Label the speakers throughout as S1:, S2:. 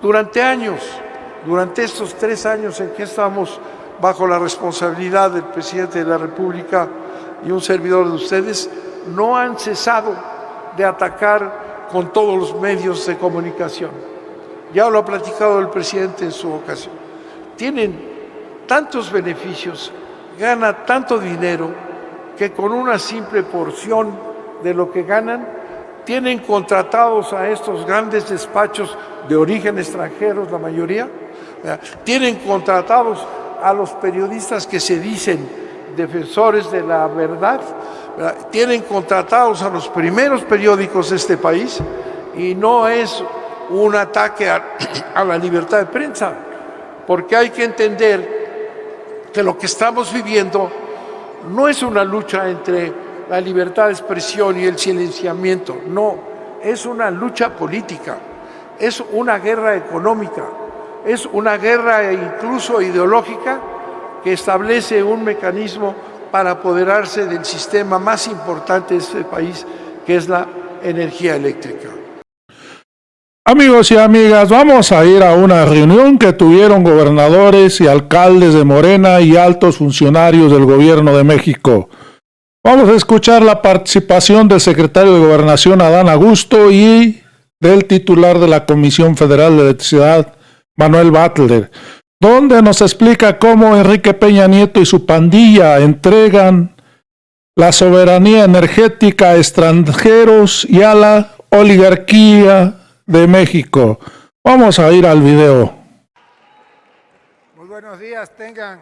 S1: Durante años, durante estos 3 años en que estamos bajo la responsabilidad del presidente de la República y un servidor de ustedes, no han cesado de atacar con todos los medios de comunicación. Ya lo ha platicado el presidente en su ocasión. Tienen tantos beneficios, gana tanto dinero, que con una simple porción de lo que ganan, tienen contratados a estos grandes despachos de origen extranjeros, la mayoría, tienen contratados a los periodistas que se dicen defensores de la verdad, tienen contratados a los primeros periódicos de este país, y no es un ataque a la libertad de prensa, porque hay que entender que lo que estamos viviendo no es una lucha entre la libertad de expresión y el silenciamiento, no, es una lucha política, es una guerra económica, es una guerra incluso ideológica que establece un mecanismo para apoderarse del sistema más importante de este país, que es la energía eléctrica.
S2: Amigos y amigas, vamos a ir a una reunión que tuvieron gobernadores y alcaldes de Morena y altos funcionarios del gobierno de México. Vamos a escuchar la participación del secretario de Gobernación, Adán Augusto, y del titular de la Comisión Federal de Electricidad, Manuel Butler, donde nos explica cómo Enrique Peña Nieto y su pandilla entregan la soberanía energética a extranjeros y a la oligarquía de México. Vamos a ir al video.
S3: Muy buenos días tengan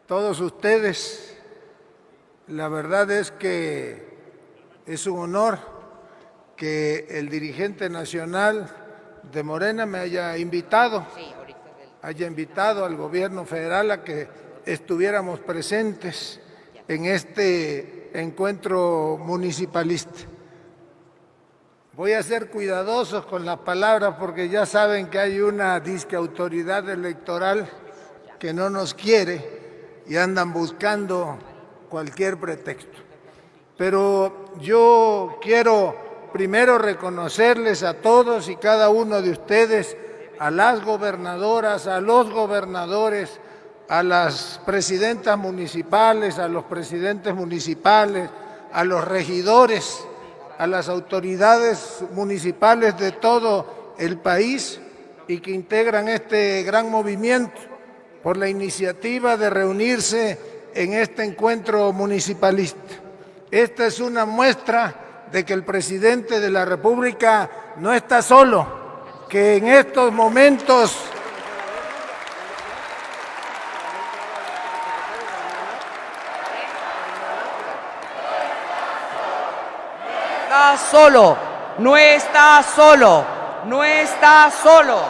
S3: todos ustedes. La verdad es que es un honor que el dirigente nacional de Morena me haya invitado al gobierno federal a que estuviéramos presentes en este encuentro municipalista. Voy a ser cuidadosos con las palabras porque ya saben que hay una disque autoridad electoral que no nos quiere y andan buscando cualquier pretexto. Pero yo quiero primero reconocerles a todos y cada uno de ustedes, a las gobernadoras, a los gobernadores, a las presidentas municipales, a los presidentes municipales, a los regidores, a las autoridades municipales de todo el país y que integran este gran movimiento por la iniciativa de reunirse en este encuentro municipalista. Esta es una muestra de que el presidente de la República no está solo, que en estos momentos
S4: solo, no está solo, no está solo.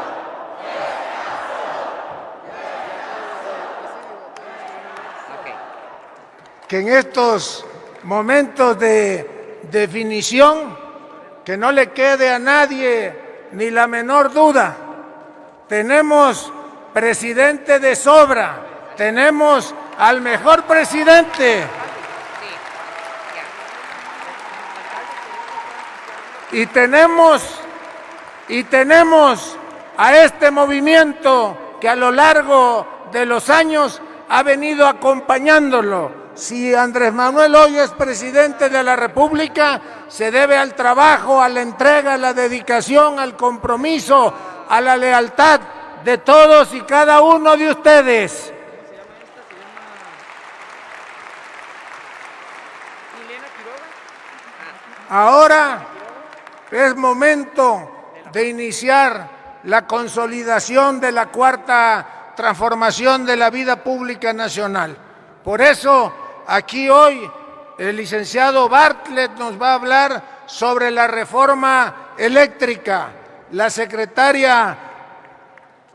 S3: Que en estos momentos de definición, que no le quede a nadie ni la menor duda, tenemos presidente de sobra, tenemos al mejor presidente. Y tenemos a este movimiento que a lo largo de los años ha venido acompañándolo. Si Andrés Manuel hoy es presidente de la República, se debe al trabajo, a la entrega, a la dedicación, al compromiso, a la lealtad de todos y cada uno de ustedes. Ahora es momento de iniciar la consolidación de la cuarta transformación de la vida pública nacional. Por eso, aquí hoy, el licenciado Bartlett nos va a hablar sobre la reforma eléctrica. La secretaria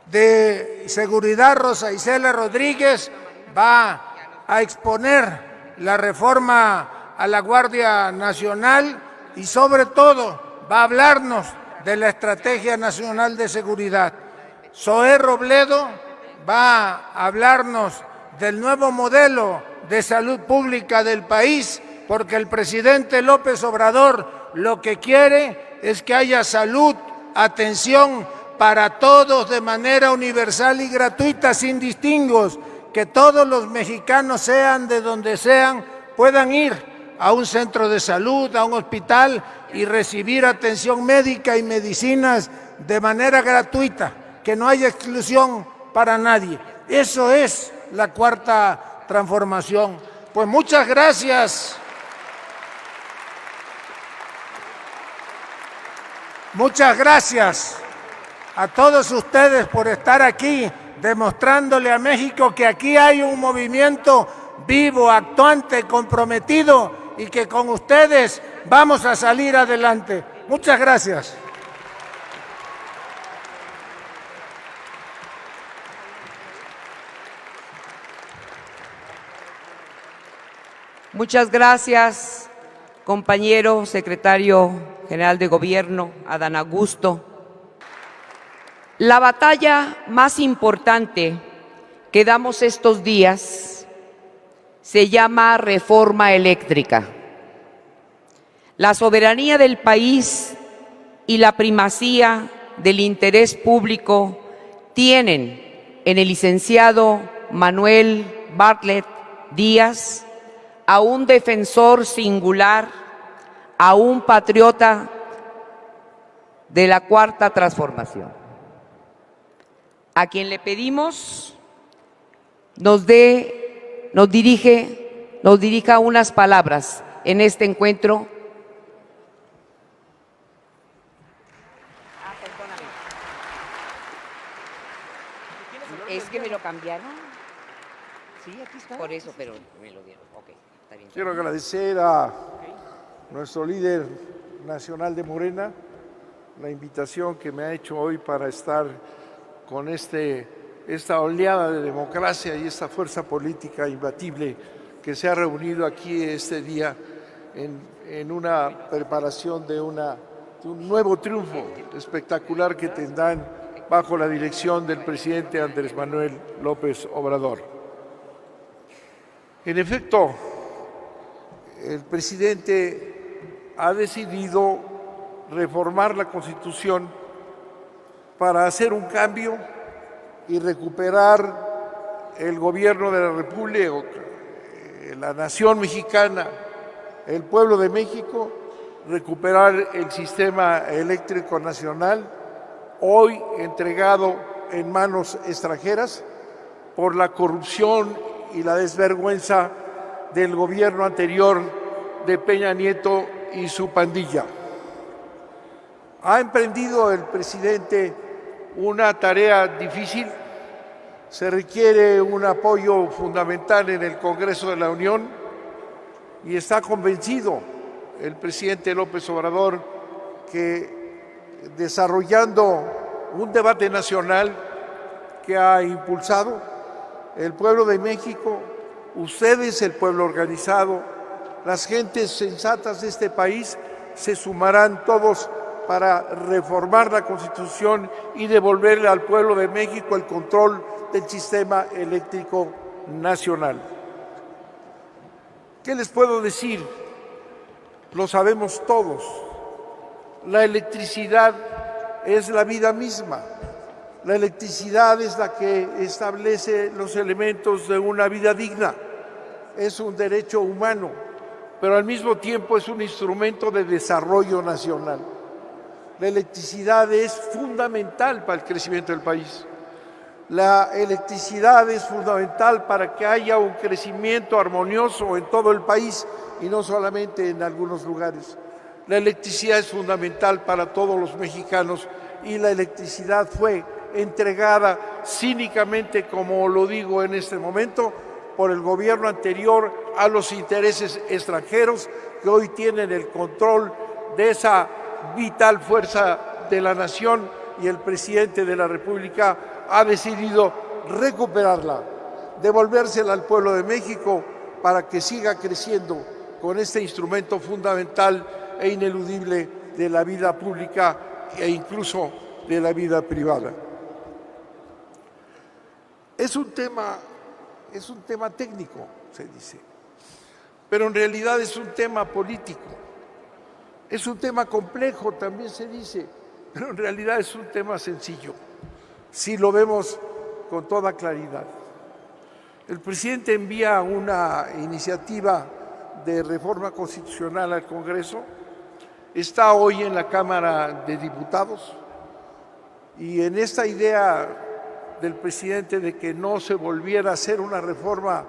S3: de Seguridad, Rosa Isela Rodríguez, va a exponer la reforma a la Guardia Nacional y, sobre todo, va a hablarnos de la Estrategia Nacional de Seguridad. Zoé Robledo va a hablarnos del nuevo modelo de salud pública del país, porque el presidente López Obrador lo que quiere es que haya salud, atención para todos de manera universal y gratuita, sin distingos, que todos los mexicanos, sean de donde sean, puedan ir a un centro de salud, a un hospital y recibir atención médica y medicinas de manera gratuita, que no haya exclusión para nadie. Eso es la cuarta transformación. Pues muchas gracias. Muchas gracias a todos ustedes por estar aquí, demostrándole a México que aquí hay un movimiento vivo, actuante, comprometido y que con ustedes vamos a salir adelante. Muchas gracias.
S4: Muchas gracias, compañero secretario general de Gobierno, Adán Augusto. La batalla más importante que damos estos días se llama reforma eléctrica. La soberanía del país y la primacía del interés público tienen en el licenciado Manuel Bartlett Díaz a un defensor singular, a un patriota de la Cuarta Transformación, a quien le pedimos nos dirija unas palabras en este encuentro. Es que me lo cambiaron. Sí, aquí está. Por eso, pero me lo dieron. Ok, está bien.
S1: Quiero agradecer a nuestro líder nacional de Morena la invitación que me ha hecho hoy para estar con esta oleada de democracia y esta fuerza política imbatible que se ha reunido aquí este día en una preparación de un nuevo triunfo espectacular que tendrán bajo la dirección del presidente Andrés Manuel López Obrador. En efecto, el presidente ha decidido reformar la Constitución para hacer un cambio y recuperar el gobierno de la República, la nación mexicana, el pueblo de México, recuperar el sistema eléctrico nacional, hoy entregado en manos extranjeras por la corrupción y la desvergüenza del gobierno anterior de Peña Nieto y su pandilla. Ha emprendido el presidente una tarea difícil. Se requiere un apoyo fundamental en el Congreso de la Unión y está convencido el presidente López Obrador que desarrollando un debate nacional que ha impulsado el pueblo de México, ustedes, el pueblo organizado, las gentes sensatas de este país, se sumarán todos para reformar la Constitución y devolverle al pueblo de México el control del sistema eléctrico nacional. ¿Qué les puedo decir? Lo sabemos todos. La electricidad es la vida misma. La electricidad es la que establece los elementos de una vida digna. Es un derecho humano, pero al mismo tiempo es un instrumento de desarrollo nacional. La electricidad es fundamental para el crecimiento del país. La electricidad es fundamental para que haya un crecimiento armonioso en todo el país y no solamente en algunos lugares. La electricidad es fundamental para todos los mexicanos y la electricidad fue entregada cínicamente, como lo digo en este momento, por el gobierno anterior a los intereses extranjeros que hoy tienen el control de esa vital fuerza de la nación, y el presidente de la República ha decidido recuperarla, devolvérsela al pueblo de México para que siga creciendo con este instrumento fundamental e ineludible de la vida pública e incluso de la vida privada. Es un tema técnico, se dice, pero en realidad es un tema político. Es un tema complejo, también se dice, pero en realidad es un tema sencillo, si lo vemos con toda claridad. El presidente envía una iniciativa de reforma constitucional al Congreso, está hoy en la Cámara de Diputados, y en esta idea del presidente de que no se volviera a hacer una reforma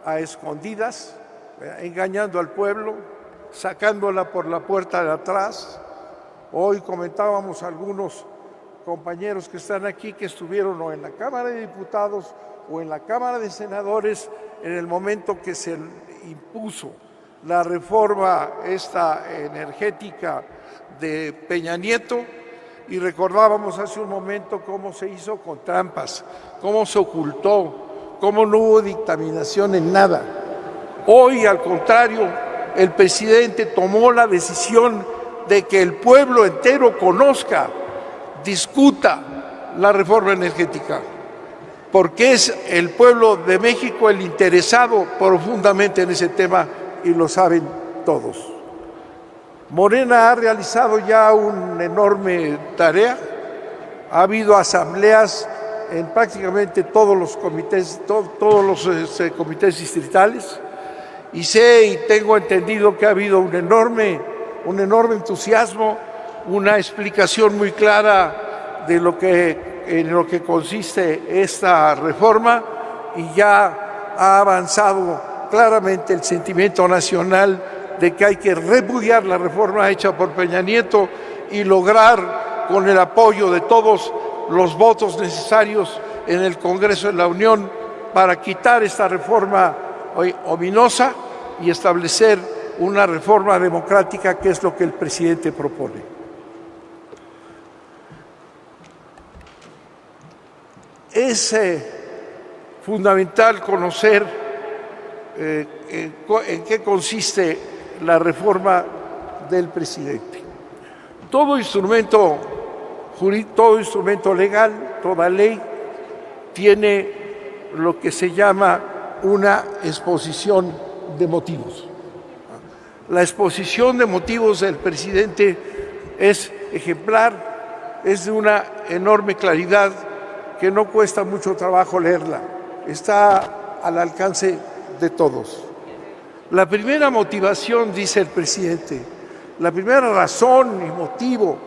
S1: a escondidas, engañando al pueblo, sacándola por la puerta de atrás. Hoy comentábamos algunos compañeros que están aquí que estuvieron o en la Cámara de Diputados o en la Cámara de Senadores en el momento que se impuso la reforma energética de Peña Nieto, y recordábamos hace un momento cómo se hizo con trampas, cómo se ocultó, cómo no hubo dictaminación en nada. Hoy, al contrario, el presidente tomó la decisión de que el pueblo entero conozca, discuta la reforma energética, porque es el pueblo de México el interesado profundamente en ese tema y lo saben todos. Morena ha realizado ya una enorme tarea, ha habido asambleas en prácticamente todos los comités, comités distritales, y sé y tengo entendido que ha habido un enorme entusiasmo, una explicación muy clara de en lo que consiste esta reforma, y ya ha avanzado claramente el sentimiento nacional de que hay que repudiar la reforma hecha por Peña Nieto y lograr, con el apoyo de todos los votos necesarios en el Congreso de la Unión, para quitar esta reforma ominosa y establecer una reforma democrática, que es lo que el presidente propone. Es fundamental conocer en qué consiste la reforma del presidente. Todo instrumento jurídico, todo instrumento legal, toda ley tiene lo que se llama una exposición de motivos. La exposición de motivos del presidente es ejemplar, es de una enorme claridad que no cuesta mucho trabajo leerla, está al alcance de todos. La primera motivación, dice el presidente, la primera razón y motivo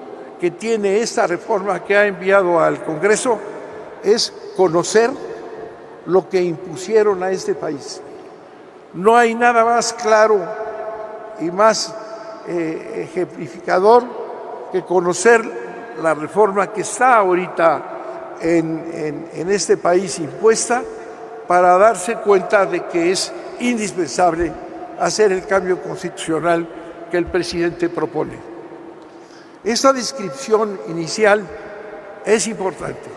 S1: que tiene esta reforma que ha enviado al Congreso es conocer lo que impusieron a este país. No hay nada más claro y más ejemplificador que conocer la reforma que está ahorita en este país impuesta, para darse cuenta de que es indispensable hacer el cambio constitucional que el presidente propone. Esta descripción inicial es importante,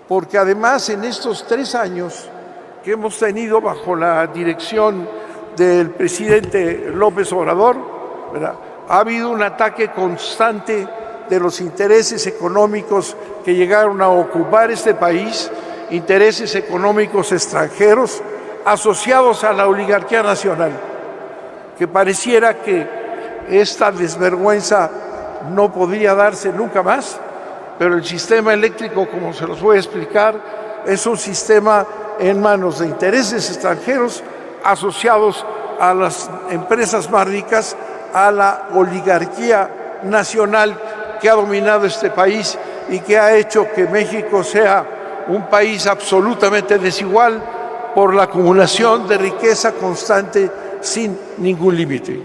S1: porque además en estos 3 años que hemos tenido bajo la dirección del presidente López Obrador, ¿verdad?, ha habido un ataque constante de los intereses económicos que llegaron a ocupar este país, intereses económicos extranjeros asociados a la oligarquía nacional, que pareciera que esta desvergüenza no podría darse nunca más, pero el sistema eléctrico, como se los voy a explicar, es un sistema en manos de intereses extranjeros asociados a las empresas más ricas, a la oligarquía nacional que ha dominado este país y que ha hecho que México sea un país absolutamente desigual por la acumulación de riqueza constante sin ningún límite.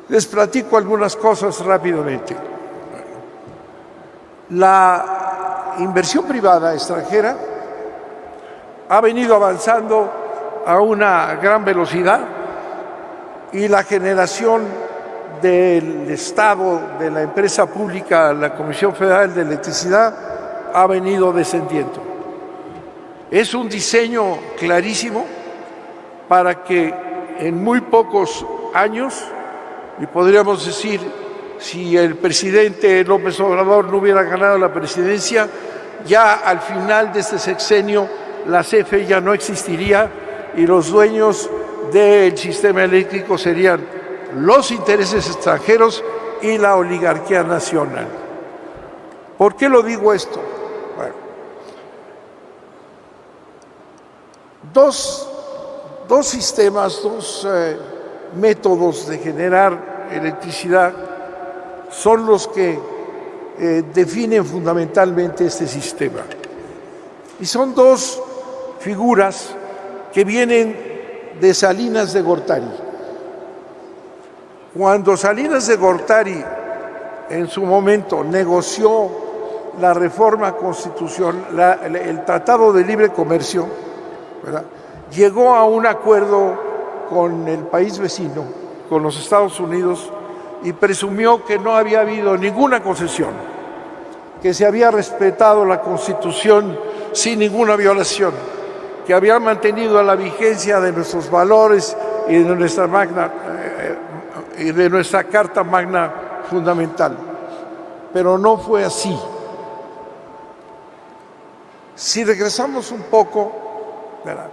S1: Les platico algunas cosas rápidamente. La inversión privada extranjera ha venido avanzando a una gran velocidad y la generación del Estado, de la empresa pública, la Comisión Federal de Electricidad, ha venido descendiendo. Es un diseño clarísimo para que en muy pocos años, y podríamos decir, si el presidente López Obrador no hubiera ganado la presidencia, ya al final de este sexenio la CFE ya no existiría y los dueños del sistema eléctrico serían los intereses extranjeros y la oligarquía nacional. ¿Por qué lo digo esto? Bueno, dos sistemas, dos métodos de generar electricidad son los que definen fundamentalmente este sistema. Y son dos figuras que vienen de Salinas de Gortari. Cuando Salinas de Gortari en su momento negoció la reforma constitucional, el Tratado de Libre Comercio, ¿verdad?, llegó a un acuerdo con el país vecino, con los Estados Unidos, y presumió que no había habido ninguna concesión, que se había respetado la Constitución sin ninguna violación, que había mantenido la vigencia de nuestros valores y de nuestra Carta Magna fundamental. Pero no fue así. Si regresamos un poco, ¿verdad?,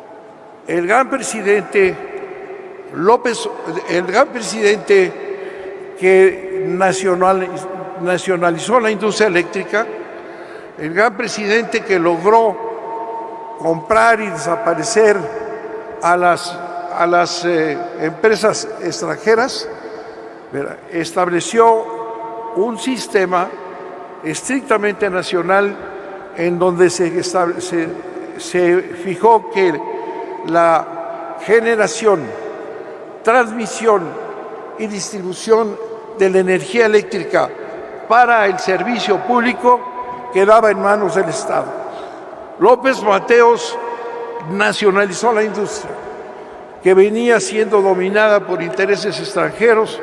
S1: el gran presidente que nacionalizó la industria eléctrica, el gran presidente que logró comprar y desaparecer a las empresas extranjeras, ¿verdad?, estableció un sistema estrictamente nacional en donde se fijó que la generación, transmisión y distribución de la energía eléctrica para el servicio público quedaba en manos del Estado. López Mateos nacionalizó la industria, que venía siendo dominada por intereses extranjeros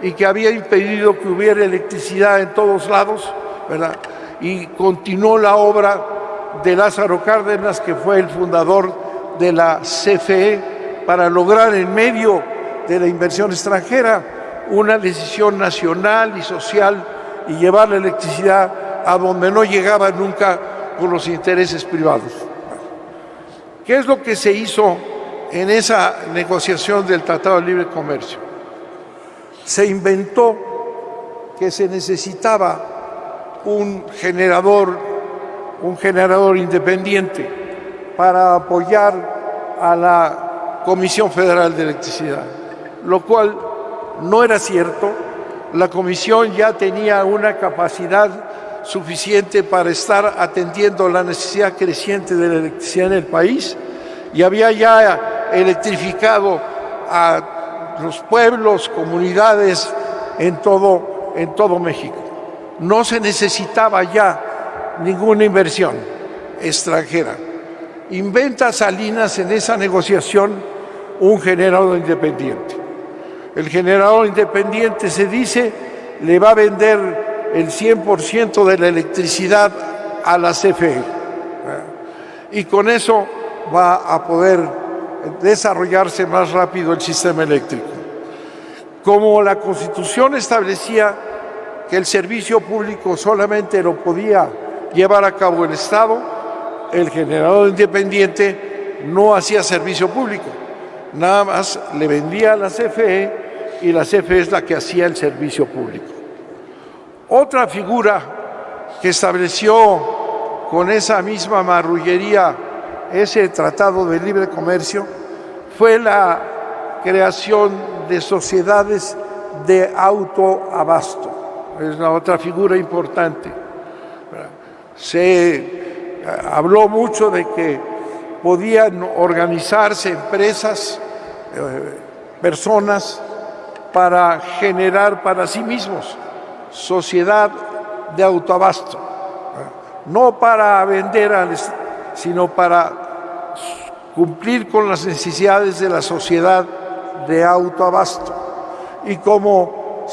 S1: y que había impedido que hubiera electricidad en todos lados, ¿verdad? Y continuó la obra de Lázaro Cárdenas, que fue el fundador de la CFE, para lograr en medio de la inversión extranjera una decisión nacional y social y llevar la electricidad a donde no llegaba nunca por los intereses privados. ¿Qué es lo que se hizo en esa negociación del Tratado de Libre Comercio? Se inventó que se necesitaba un generador independiente para apoyar a la Comisión Federal de Electricidad, lo cual no era cierto. La Comisión ya tenía una capacidad suficiente para estar atendiendo la necesidad creciente de la electricidad en el país y había ya electrificado a los pueblos, comunidades en todo México. No se necesitaba ya ninguna inversión extranjera. Inventa Salinas en esa negociación un generador independiente. El generador independiente, se dice, le va a vender el 100% de la electricidad a la CFE. Y con eso va a poder desarrollarse más rápido el sistema eléctrico. Como la Constitución establecía que el servicio público solamente lo podía llevar a cabo el Estado, el generador independiente no hacía servicio público, nada más le vendía a la CFE y la CFE es la que hacía el servicio público. Otra figura que estableció con esa misma marrullería ese Tratado de Libre Comercio fue la creación de sociedades de autoabasto. Es la otra figura importante. Se habló mucho de que podían organizarse empresas, personas, para generar para sí mismos sociedad de autoabasto, no para vender, sino para cumplir con las necesidades de la sociedad de autoabasto. Y como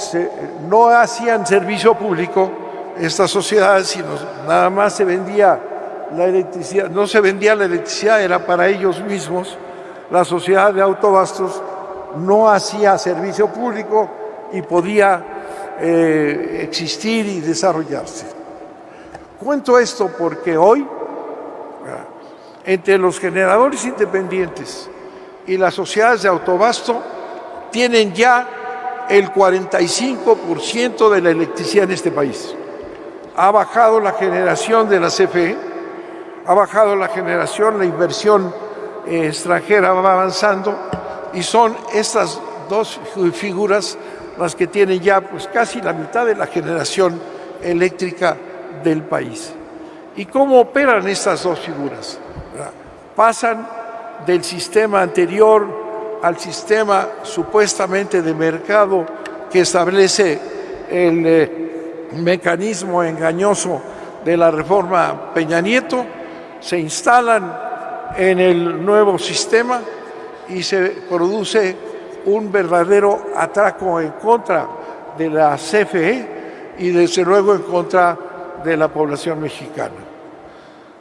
S1: no hacían servicio público estas sociedades, sino nada más se vendía la electricidad, no se vendía la electricidad, era para ellos mismos, la sociedad de autoabastos no hacía servicio público y podía existir y desarrollarse. Cuento esto porque hoy, entre los generadores independientes y las sociedades de autoabasto, tienen ya el 45% de la electricidad en este país. Ha bajado la generación de la CFE, ha bajado la generación, la inversión extranjera va avanzando, y son estas dos figuras las que tienen ya pues casi la mitad de la generación eléctrica del país. ¿Y cómo operan estas dos figuras? Pasan del sistema anterior al sistema supuestamente de mercado que establece el mecanismo engañoso de la reforma Peña Nieto, se instalan en el nuevo sistema y se produce un verdadero atraco en contra de la CFE y desde luego en contra de la población mexicana.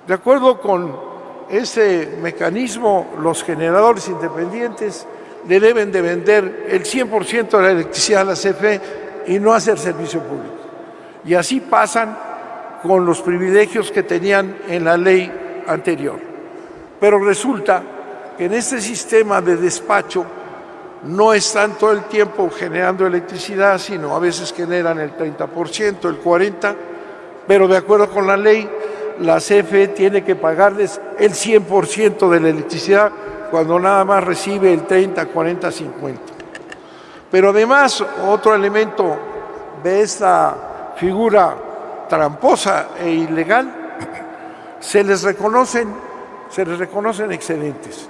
S1: De acuerdo con este mecanismo, los generadores independientes le deben de vender el 100% de la electricidad a la CFE y no hacer servicio público. Y así pasan con los privilegios que tenían en la ley anterior. Pero resulta que en este sistema de despacho no están todo el tiempo generando electricidad, sino a veces generan el 30%, el 40%, pero de acuerdo con la ley, la CFE tiene que pagarles el 100% de la electricidad cuando nada más recibe el 30, 40, 50. Pero además, otro elemento de esta figura tramposa e ilegal, se les reconocen excedentes.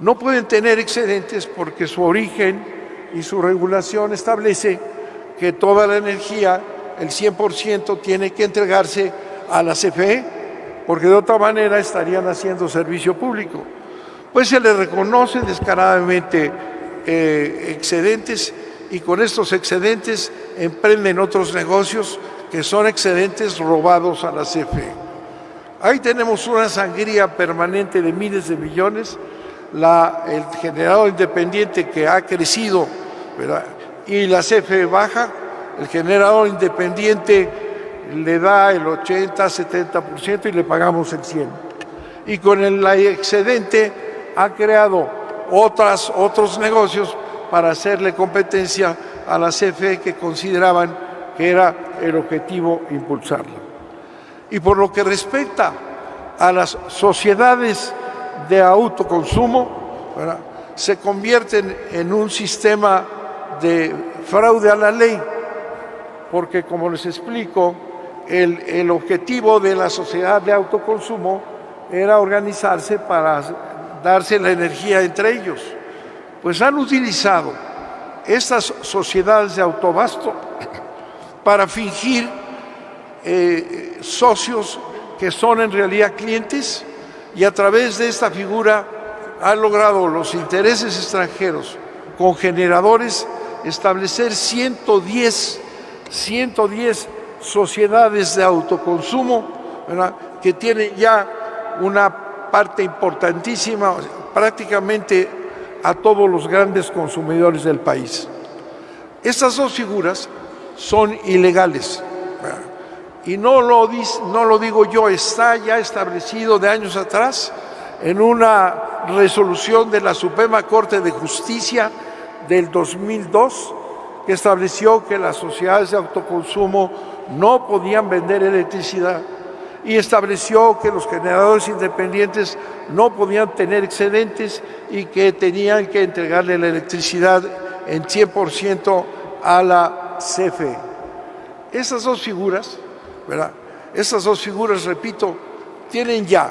S1: No pueden tener excedentes porque su origen y su regulación establece que toda la energía, el 100%, tiene que entregarse a la CFE, porque de otra manera estarían haciendo servicio público. Pues se les reconoce descaradamente excedentes, y con estos excedentes emprenden otros negocios que son excedentes robados a la CFE. Ahí tenemos una sangría permanente de miles de millones, el generador independiente que ha crecido, ¿verdad?, y la CFE baja, el generador independiente le da el 80, 70% y le pagamos el 100%. Y con el excedente ha creado otros negocios para hacerle competencia a la CFE, que consideraban que era el objetivo impulsarla. Y por lo que respecta a las sociedades de autoconsumo, ¿verdad?, se convierten en un sistema de fraude a la ley, porque como les explico, el objetivo de la sociedad de autoconsumo era organizarse para darse la energía entre ellos. Pues han utilizado estas sociedades de autoabasto para fingir socios que son en realidad clientes, y a través de esta figura han logrado los intereses extranjeros con generadores establecer 110 sociedades de autoconsumo, ¿verdad?, que tienen ya una parte importantísima, prácticamente a todos los grandes consumidores del país. Estas dos figuras son ilegales, ¿verdad?, y no lo digo yo, está ya establecido de años atrás en una resolución de la Suprema Corte de Justicia del 2002, que estableció que las sociedades de autoconsumo no podían vender electricidad, y estableció que los generadores independientes no podían tener excedentes y que tenían que entregarle la electricidad en 100% a la CFE. Esas dos figuras, ¿verdad?, repito, tienen ya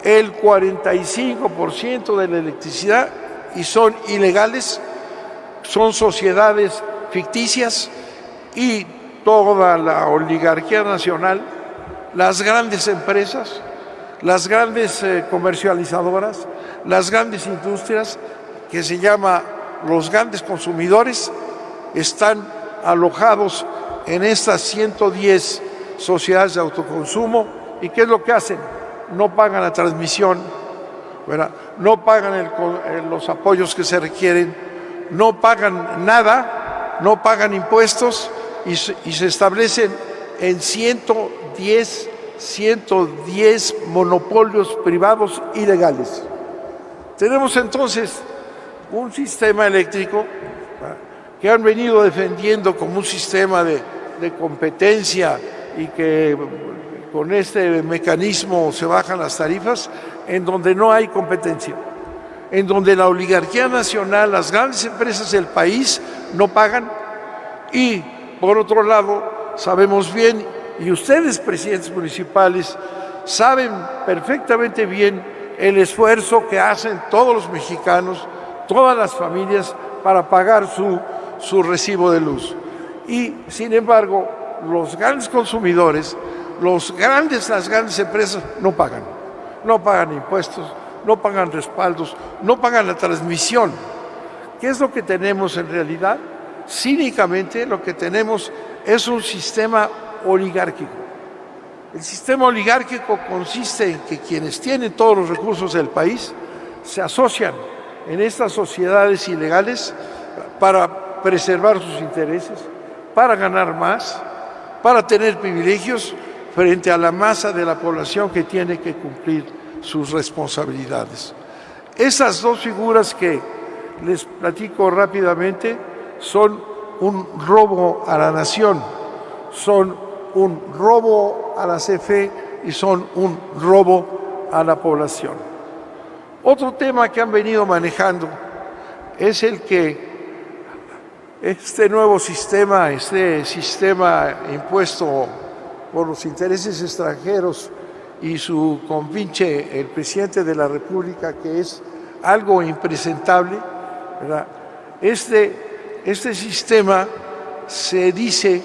S1: el 45% de la electricidad y son ilegales, son sociedades ficticias, y toda la oligarquía nacional, las grandes empresas, las grandes comercializadoras, las grandes industrias, que se llama los grandes consumidores, están alojados en estas 110 sociedades de autoconsumo. ¿Y qué es lo que hacen? No pagan la transmisión, ¿verdad?, no pagan los apoyos que se requieren, no pagan nada, no pagan impuestos, y se establecen en 110 monopolios privados ilegales. Tenemos entonces un sistema eléctrico, ¿verdad?, que han venido defendiendo como un sistema de competencia y que con este mecanismo se bajan las tarifas, en donde no hay competencia, en donde la oligarquía nacional, las grandes empresas del país no pagan y, por otro lado, sabemos bien, y ustedes, presidentes municipales, saben perfectamente bien el esfuerzo que hacen todos los mexicanos, todas las familias, para pagar su recibo de luz. Y, sin embargo, los grandes consumidores, las grandes empresas no pagan impuestos, no pagan respaldos, no pagan la transmisión. ¿Qué es lo que tenemos en realidad? Cínicamente lo que tenemos es un sistema oligárquico. El sistema oligárquico consiste en que quienes tienen todos los recursos del país se asocian en estas sociedades ilegales para preservar sus intereses, para ganar más, para tener privilegios frente a la masa de la población que tiene que cumplir sus responsabilidades. Esas dos figuras que les platico rápidamente son un robo a la nación, son un robo a la CFE y son un robo a la población. Otro tema que han venido manejando es el que este nuevo sistema, impuesto por los intereses extranjeros y su compinche, el presidente de la República, que es algo impresentable, ¿verdad? Este sistema, se dice,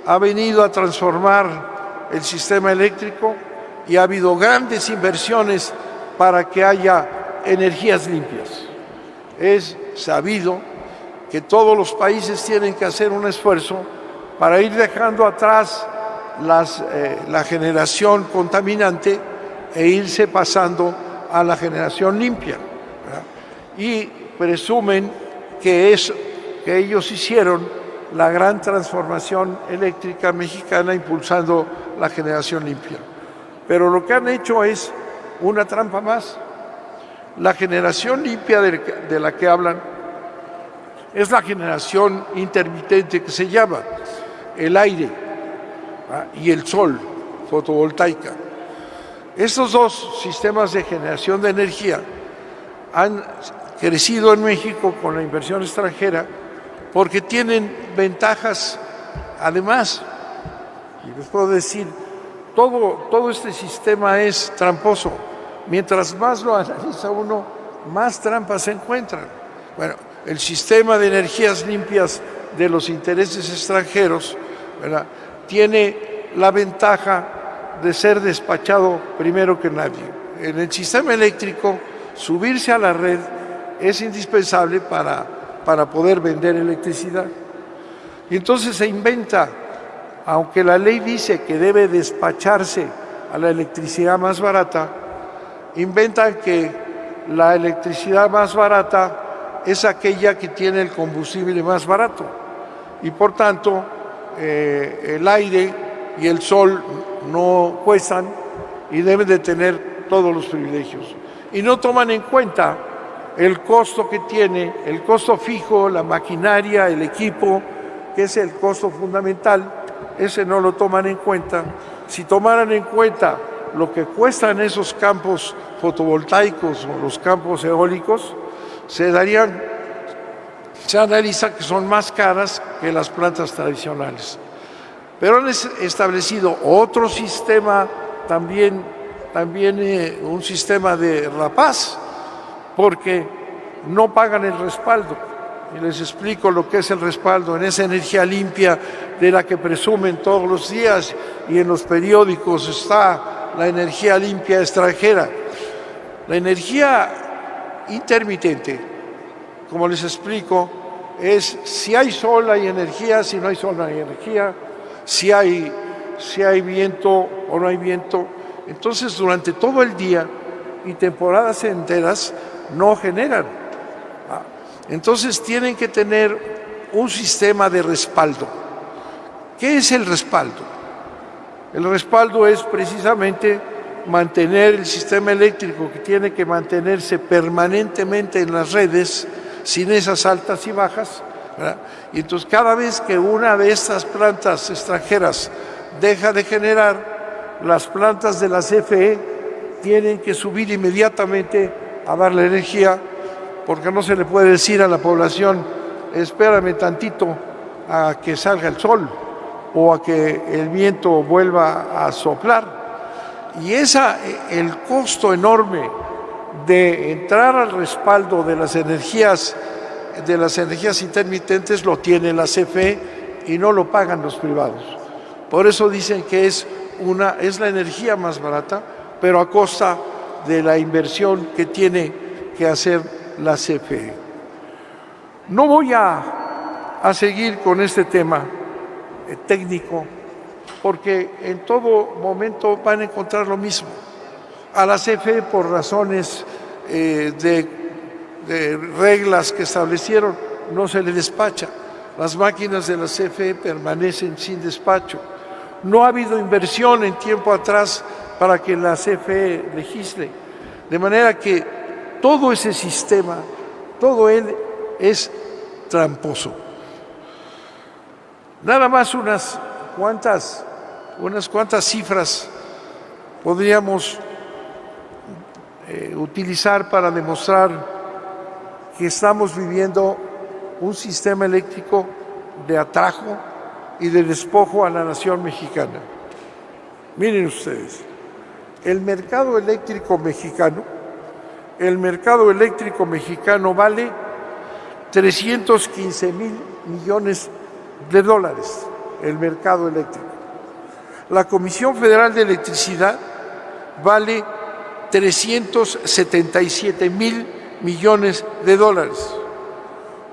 S1: ha venido a transformar el sistema eléctrico y ha habido grandes inversiones para que haya energías limpias. Es sabido que todos los países tienen que hacer un esfuerzo para ir dejando atrás la generación contaminante e irse pasando a la generación limpia, ¿verdad? Y presumen que ellos hicieron la gran transformación eléctrica mexicana impulsando la generación limpia. Pero lo que han hecho es una trampa más. La generación limpia de la que hablan es la generación intermitente, que se llama el aire y el sol, fotovoltaica. Estos dos sistemas de generación de energía han crecido en México con la inversión extranjera porque tienen ventajas. Además, y les puedo decir, todo este sistema es tramposo. Mientras más lo analiza uno, más trampas se encuentran. Bueno, el sistema de energías limpias de los intereses extranjeros, ¿verdad?, tiene la ventaja de ser despachado primero que nadie. En el sistema eléctrico, subirse a la red es indispensable para poder vender electricidad. Y entonces se inventa, aunque la ley dice que debe despacharse a la electricidad más barata, inventan que la electricidad más barata es aquella que tiene el combustible más barato. Y por tanto, el aire y el sol no cuestan y deben de tener todos los privilegios. Y no toman en cuenta el costo que tiene, el costo fijo, la maquinaria, el equipo, que es el costo fundamental. Ese no lo toman en cuenta. Si tomaran en cuenta lo que cuestan esos campos fotovoltaicos o los campos eólicos, se analiza que son más caras que las plantas tradicionales. Pero han establecido otro sistema, también un sistema de rapaz, porque no pagan el respaldo. Y les explico lo que es el respaldo en esa energía limpia de la que presumen todos los días, y en los periódicos está la energía limpia extranjera. La energía intermitente, como les explico, es si hay sol hay energía, si no hay sol no hay energía, si hay viento o no hay viento. Entonces, durante todo el día y temporadas enteras no generan. Entonces tienen que tener un sistema de respaldo. ¿Qué es el respaldo? El respaldo es precisamente mantener el sistema eléctrico, que tiene que mantenerse permanentemente en las redes, sin esas altas y bajas, ¿verdad? Y entonces cada vez que una de estas plantas extranjeras deja de generar, las plantas de la CFE tienen que subir inmediatamente a darle energía, porque no se le puede decir a la población, espérame tantito a que salga el sol o a que el viento vuelva a soplar. Y el costo enorme de entrar al respaldo de las energías intermitentes lo tiene la CFE y no lo pagan los privados. Por eso dicen que es la energía más barata, pero a costa de la inversión que tiene que hacer la CFE. No voy a seguir con este tema técnico, porque en todo momento van a encontrar lo mismo. A la CFE, por razones de reglas que establecieron, no se le despacha. Las máquinas de la CFE permanecen sin despacho. No ha habido inversión en tiempo atrás para que la CFE legisle. De manera que todo ese sistema, todo él es tramposo. Nada más unas cuantas cifras podríamos utilizar para demostrar que estamos viviendo un sistema eléctrico de atajo y de despojo a la nación mexicana. Miren ustedes, el mercado eléctrico mexicano vale 315,000 millones de dólares, el mercado eléctrico. La Comisión Federal de Electricidad vale 377,000 millones de dólares.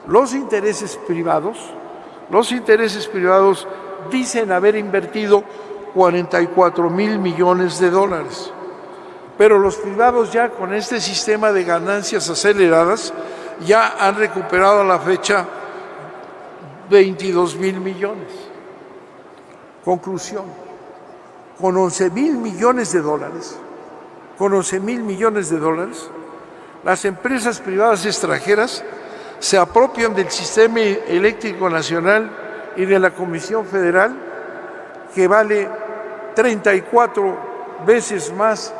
S1: Los intereses privados dicen haber invertido 44,000 millones de dólares. Pero los privados ya con este sistema de ganancias aceleradas ya han recuperado a la fecha 22,000 millones. Conclusión, con 11,000 millones de dólares, las empresas privadas extranjeras se apropian del sistema eléctrico nacional y de la Comisión Federal, que vale 34 veces más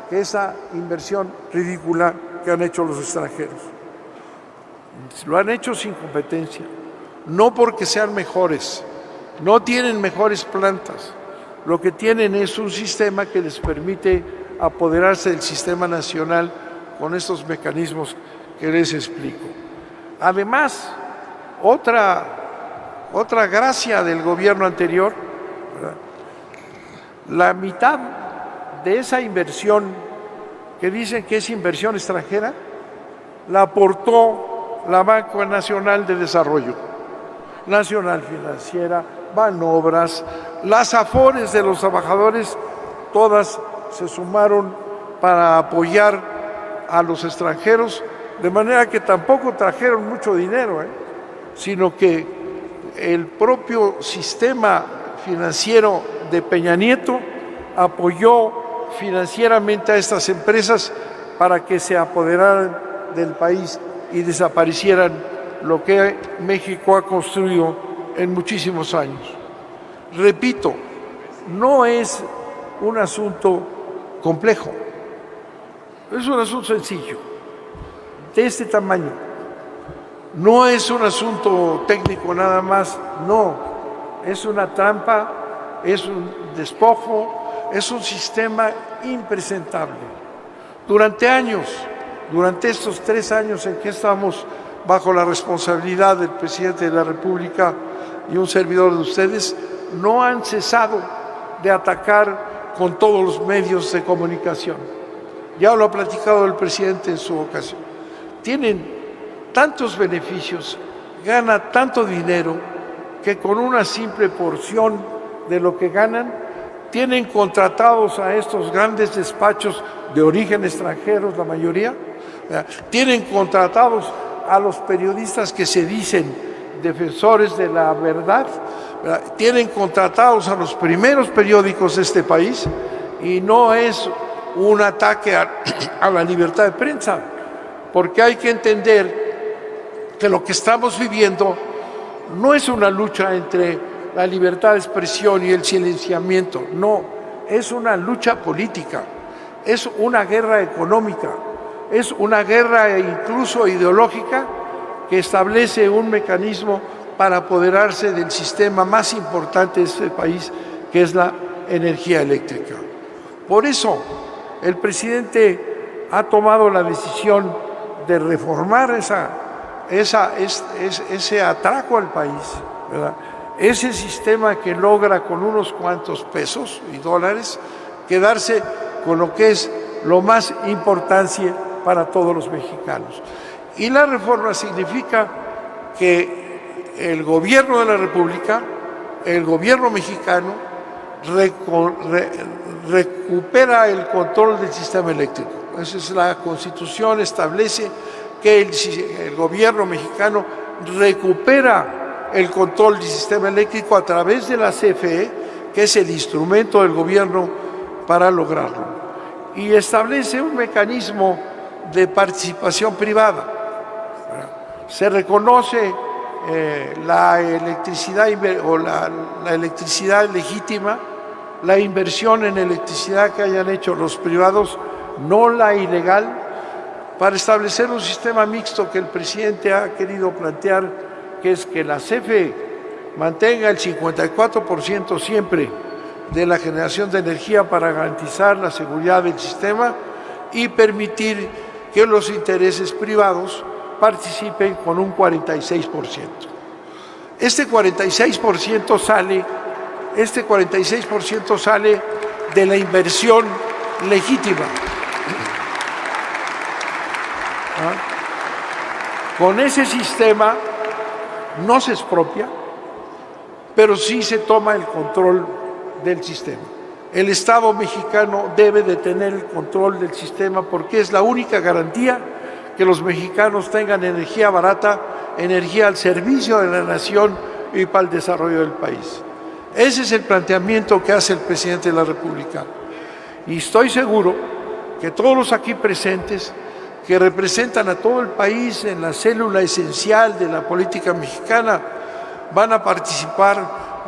S1: que esa inversión ridícula que han hecho los extranjeros. Lo han hecho sin competencia, no porque sean mejores, no tienen mejores plantas, lo que tienen es un sistema que les permite apoderarse del sistema nacional con estos mecanismos que les explico. Además, otra gracia del gobierno anterior, ¿verdad? La mitad de esa inversión que dicen que es inversión extranjera, la aportó la Banca Nacional de Desarrollo, Nacional Financiera, Banobras, las Afores de los trabajadores, todas se sumaron para apoyar a los extranjeros, de manera que tampoco trajeron mucho dinero, sino que el propio sistema financiero de Peña Nieto apoyó financieramente a estas empresas para que se apoderaran del país y desaparecieran lo que México ha construido en muchísimos años. Repito, no es un asunto complejo, es un asunto sencillo, de este tamaño. No es un asunto técnico nada más, no, es una trampa, es un despojo, es un sistema impresentable. Durante estos 3 años en que estamos bajo la responsabilidad del presidente de la República y un servidor de ustedes, no han cesado de atacar con todos los medios de comunicación. Ya lo ha platicado el presidente en su ocasión. Tienen tantos beneficios, gana tanto dinero, que con una simple porción de lo que ganan, tienen contratados a estos grandes despachos de origen extranjero, la mayoría, tienen contratados a los periodistas que se dicen defensores de la verdad, tienen contratados a los primeros periódicos de este país, y no es un ataque a la libertad de prensa, porque hay que entender que lo que estamos viviendo no es una lucha entre la libertad de expresión y el silenciamiento, no, es una lucha política, es una guerra económica, es una guerra incluso ideológica que establece un mecanismo para apoderarse del sistema más importante de este país, que es la energía eléctrica. Por eso, el presidente ha tomado la decisión de reformar ese atraco al país, ¿verdad? Ese sistema que logra con unos cuantos pesos y dólares quedarse con lo que es lo más importante para todos los mexicanos. Y la reforma significa que el gobierno de la República, el gobierno mexicano, recupera el control del sistema eléctrico. Esa es la Constitución, establece que el gobierno mexicano recupera el control del sistema eléctrico a través de la CFE, que es el instrumento del gobierno para lograrlo. Y establece un mecanismo de participación privada. Se reconoce la electricidad o la electricidad legítima, la inversión en electricidad que hayan hecho los privados, no la ilegal, para establecer un sistema mixto que el presidente ha querido plantear, que es que la CFE mantenga el 54% siempre de la generación de energía para garantizar la seguridad del sistema y permitir que los intereses privados participen con un 46%. Este 46% sale de la inversión legítima. Con ese sistema no se expropia, pero sí se toma el control del sistema. El Estado mexicano debe de tener el control del sistema porque es la única garantía que los mexicanos tengan energía barata, energía al servicio de la nación y para el desarrollo del país. Ese es el planteamiento que hace el presidente de la República. Y estoy seguro que todos los aquí presentes, que representan a todo el país en la célula esencial de la política mexicana, van a participar,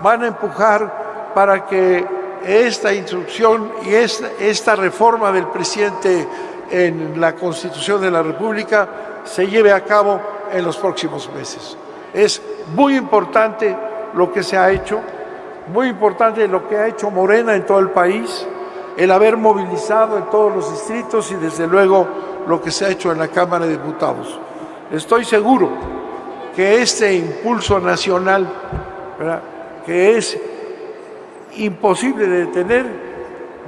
S1: van a empujar para que esta instrucción y esta reforma del presidente en la Constitución de la República se lleve a cabo en los próximos meses. Es muy importante lo que se ha hecho, muy importante lo que ha hecho Morena en todo el país, el haber movilizado en todos los distritos y desde luego lo que se ha hecho en la Cámara de Diputados. Estoy seguro que este impulso nacional, ¿verdad?, que es imposible de detener,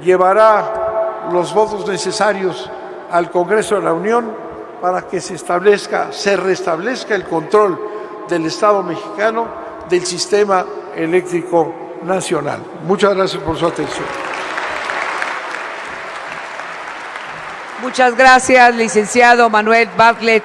S1: llevará los votos necesarios al Congreso de la Unión para que se restablezca el control del Estado mexicano del sistema eléctrico nacional. Muchas gracias por su atención.
S4: Muchas gracias, licenciado Manuel Bartlett.